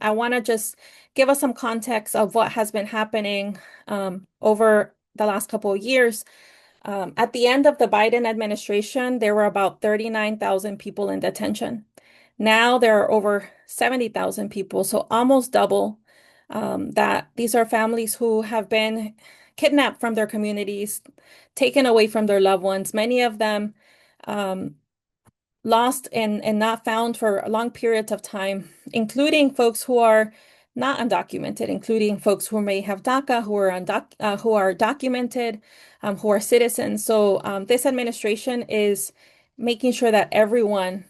I want to just give us some context of what has been happening over the last couple of years. At the end of the Biden administration, there were about 39,000 people in detention. Now there are over 70,000 people, so almost double. That these are families who have been kidnapped from their communities, taken away from their loved ones, many of them um, lost and not found for long periods of time, including folks who are not undocumented, including folks who may have DACA, who are documented, who are citizens. So this administration is making sure that everyone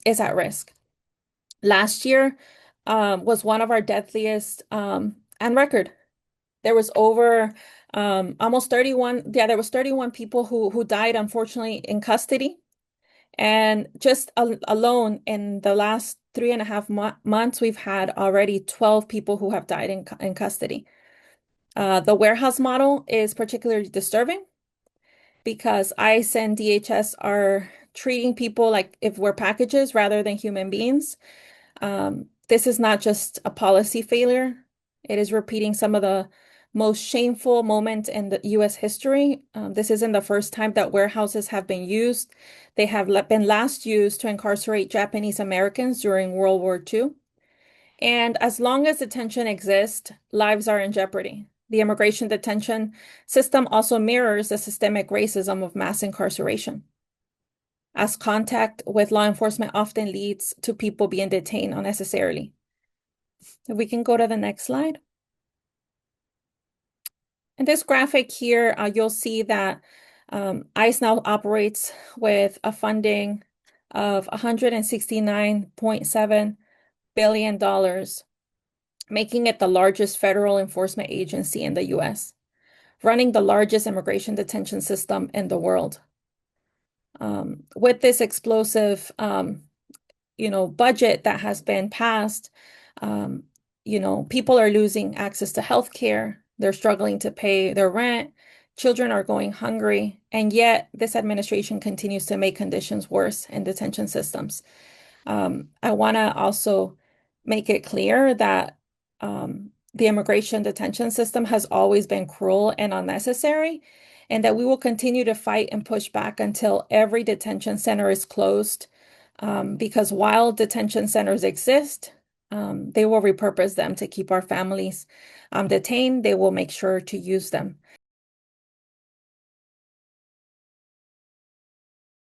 is at risk. Last year was one of our deadliest on record. There was over almost 31, yeah, there was 31 people who died, unfortunately, in custody. And just alone in the last 3.5 months, we've had already 12 people who have died in custody. The warehouse model is particularly disturbing because ICE and DHS are treating people like if we're packages rather than human beings. This is not just a policy failure. It is repeating some of the most shameful moments in the US history. This isn't the first time that warehouses have been used. They have been last used to incarcerate Japanese Americans during World War II. And as long as detention exists, lives are in jeopardy. The immigration detention system also mirrors the systemic racism of mass incarceration, as contact with law enforcement often leads to people being detained unnecessarily. If we can go to the next slide. In this graphic here, you'll see that ICE now operates with a funding of $169.7 billion, making it the largest federal enforcement agency in the US, running the largest immigration detention system in the world. With this explosive budget that has been passed, people are losing access to health care. They're struggling to pay their rent. Children are going hungry. And yet this administration continues to make conditions worse in detention systems. I want to also make it clear that the immigration detention system has always been cruel and unnecessary, and that we will continue to fight and push back until every detention center is closed. Because while detention centers exist, they will repurpose them to keep our families detained. They will make sure to use them.